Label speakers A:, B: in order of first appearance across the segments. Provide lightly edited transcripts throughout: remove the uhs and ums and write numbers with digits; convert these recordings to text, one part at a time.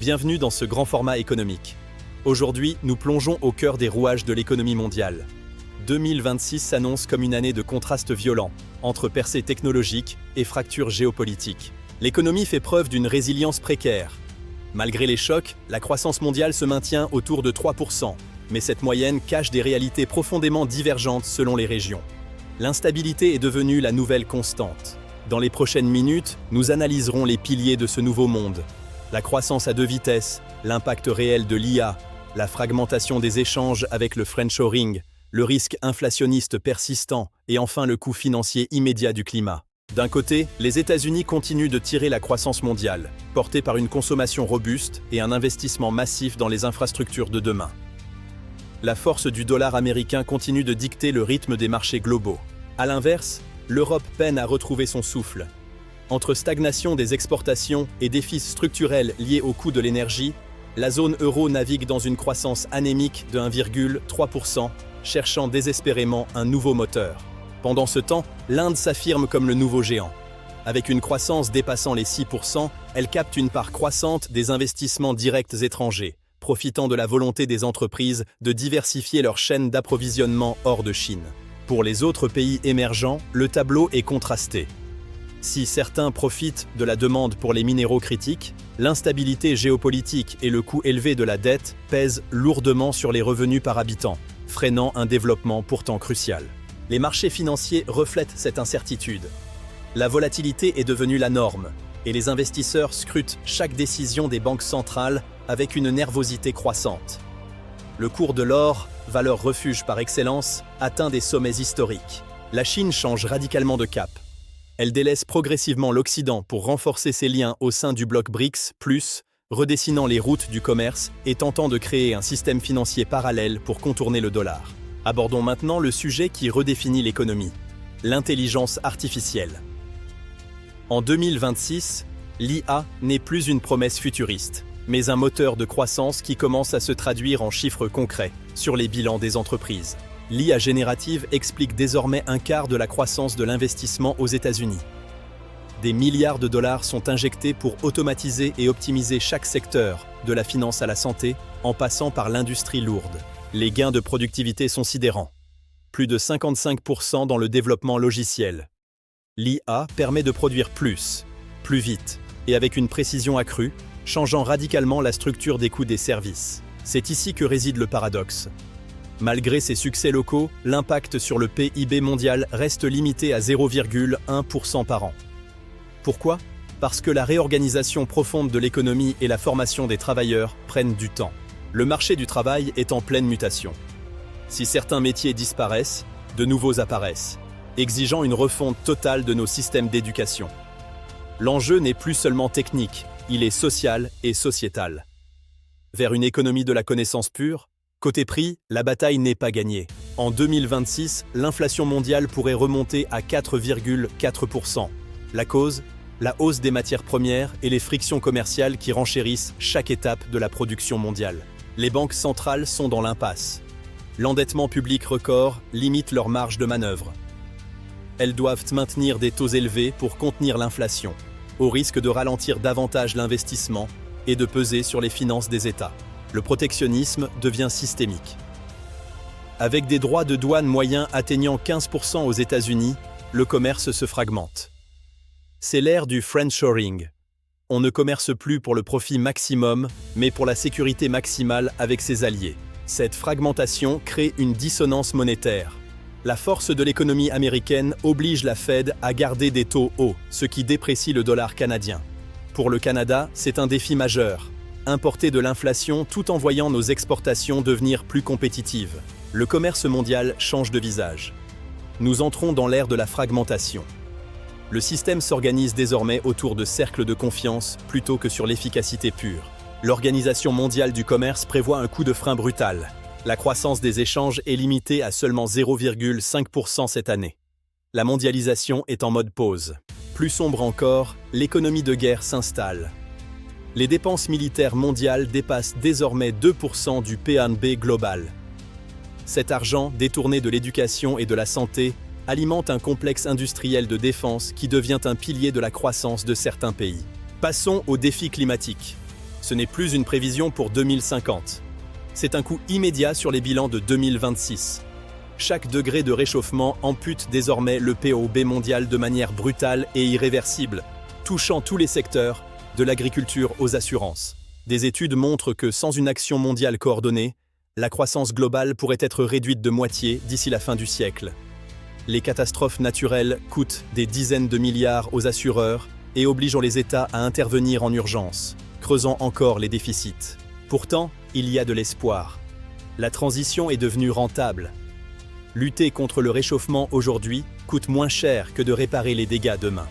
A: Bienvenue dans ce grand format économique. Aujourd'hui, nous plongeons au cœur des rouages de l'économie mondiale. 2026 s'annonce comme une année de contrastes violents, entre percées technologiques et fractures géopolitiques. L'économie fait preuve d'une résilience précaire. Malgré les chocs, la croissance mondiale se maintient autour de 3%, mais cette moyenne cache des réalités profondément divergentes selon les régions. L'instabilité est devenue la nouvelle constante. Dans les prochaines minutes, nous analyserons les piliers de ce nouveau monde. La croissance à deux vitesses, l'impact réel de l'IA, la fragmentation des échanges avec le friendshoring, le risque inflationniste persistant et enfin le coût financier immédiat du climat. D'un côté, les États-Unis continuent de tirer la croissance mondiale, portée par une consommation robuste et un investissement massif dans les infrastructures de demain. La force du dollar américain continue de dicter le rythme des marchés globaux. À l'inverse, l'Europe peine à retrouver son souffle. Entre stagnation des exportations et défis structurels liés au coût de l'énergie, la zone euro navigue dans une croissance anémique de 1,3%, cherchant désespérément un nouveau moteur. Pendant ce temps, l'Inde s'affirme comme le nouveau géant. Avec une croissance dépassant les 6%, elle capte une part croissante des investissements directs étrangers, profitant de la volonté des entreprises de diversifier leur chaîne d'approvisionnement hors de Chine. Pour les autres pays émergents, le tableau est contrasté. Si certains profitent de la demande pour les minéraux critiques, l'instabilité géopolitique et le coût élevé de la dette pèsent lourdement sur les revenus par habitant, freinant un développement pourtant crucial. Les marchés financiers reflètent cette incertitude. La volatilité est devenue la norme, et les investisseurs scrutent chaque décision des banques centrales avec une nervosité croissante. Le cours de l'or, valeur refuge par excellence, atteint des sommets historiques. La Chine change radicalement de cap. Elle délaisse progressivement l'Occident pour renforcer ses liens au sein du bloc BRICS+, redessinant les routes du commerce et tentant de créer un système financier parallèle pour contourner le dollar. Abordons maintenant le sujet qui redéfinit l'économie, l'intelligence artificielle. En 2026, l'IA n'est plus une promesse futuriste, mais un moteur de croissance qui commence à se traduire en chiffres concrets sur les bilans des entreprises. L'IA générative explique désormais un quart de la croissance de l'investissement aux États-Unis. Des milliards de dollars sont injectés pour automatiser et optimiser chaque secteur, de la finance à la santé, en passant par l'industrie lourde. Les gains de productivité sont sidérants. Plus de 55% dans le développement logiciel. L'IA permet de produire plus vite, et avec une précision accrue, changeant radicalement la structure des coûts des services. C'est ici que réside le paradoxe. Malgré ses succès locaux, l'impact sur le PIB mondial reste limité à 0,1% par an. Pourquoi ? Parce que la réorganisation profonde de l'économie et la formation des travailleurs prennent du temps. Le marché du travail est en pleine mutation. Si certains métiers disparaissent, de nouveaux apparaissent, exigeant une refonte totale de nos systèmes d'éducation. L'enjeu n'est plus seulement technique, il est social et sociétal. Vers une économie de la connaissance pure, côté prix, la bataille n'est pas gagnée. En 2026, l'inflation mondiale pourrait remonter à 4,4%. La cause ? La hausse des matières premières et les frictions commerciales qui renchérissent chaque étape de la production mondiale. Les banques centrales sont dans l'impasse. L'endettement public record limite leur marge de manœuvre. Elles doivent maintenir des taux élevés pour contenir l'inflation, au risque de ralentir davantage l'investissement et de peser sur les finances des États. Le protectionnisme devient systémique. Avec des droits de douane moyens atteignant 15% aux États-Unis, le commerce se fragmente. C'est l'ère du friendshoring. On ne commerce plus pour le profit maximum, mais pour la sécurité maximale avec ses alliés. Cette fragmentation crée une dissonance monétaire. La force de l'économie américaine oblige la Fed à garder des taux hauts, ce qui déprécie le dollar canadien. Pour le Canada, c'est un défi majeur. Importer de l'inflation tout en voyant nos exportations devenir plus compétitives. Le commerce mondial change de visage. Nous entrons dans l'ère de la fragmentation. Le système s'organise désormais autour de cercles de confiance plutôt que sur l'efficacité pure. L'Organisation mondiale du commerce prévoit un coup de frein brutal. La croissance des échanges est limitée à seulement 0,5% cette année. La mondialisation est en mode pause. Plus sombre encore, l'économie de guerre s'installe. Les dépenses militaires mondiales dépassent désormais 2% du PNB global. Cet argent, détourné de l'éducation et de la santé, alimente un complexe industriel de défense qui devient un pilier de la croissance de certains pays. Passons aux défis climatiques. Ce n'est plus une prévision pour 2050. C'est un coup immédiat sur les bilans de 2026. Chaque degré de réchauffement ampute désormais le POB mondial de manière brutale et irréversible, touchant tous les secteurs, de l'agriculture aux assurances. Des études montrent que sans une action mondiale coordonnée, la croissance globale pourrait être réduite de moitié d'ici la fin du siècle. Les catastrophes naturelles coûtent des dizaines de milliards aux assureurs et obligeant les États à intervenir en urgence, creusant encore les déficits. Pourtant, il y a de l'espoir. La transition est devenue rentable. Lutter contre le réchauffement aujourd'hui coûte moins cher que de réparer les dégâts demain.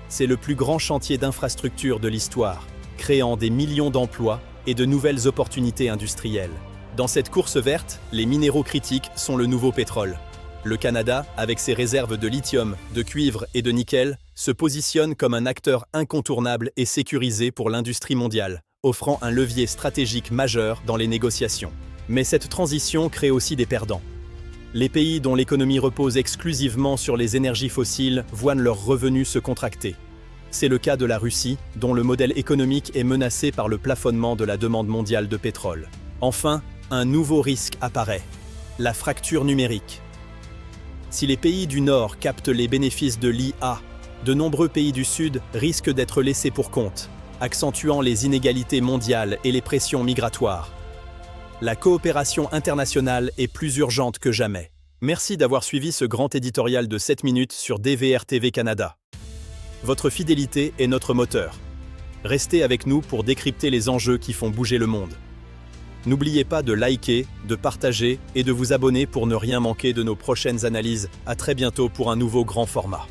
A: C'est le plus grand chantier d'infrastructure de l'histoire, créant des millions d'emplois et de nouvelles opportunités industrielles. Dans cette course verte, les minéraux critiques sont le nouveau pétrole. Le Canada, avec ses réserves de lithium, de cuivre et de nickel, se positionne comme un acteur incontournable et sécurisé pour l'industrie mondiale, offrant un levier stratégique majeur dans les négociations. Mais cette transition crée aussi des perdants. Les pays dont l'économie repose exclusivement sur les énergies fossiles voient leurs revenus se contracter. C'est le cas de la Russie, dont le modèle économique est menacé par le plafonnement de la demande mondiale de pétrole. Enfin, un nouveau risque apparaît, la fracture numérique. Si les pays du Nord captent les bénéfices de l'IA, de nombreux pays du Sud risquent d'être laissés pour compte, accentuant les inégalités mondiales et les pressions migratoires. La coopération internationale est plus urgente que jamais. Merci d'avoir suivi ce grand éditorial de 7 minutes sur DVR TV Canada. Votre fidélité est notre moteur. Restez avec nous pour décrypter les enjeux qui font bouger le monde. N'oubliez pas de liker, de partager et de vous abonner pour ne rien manquer de nos prochaines analyses. À très bientôt pour un nouveau grand format.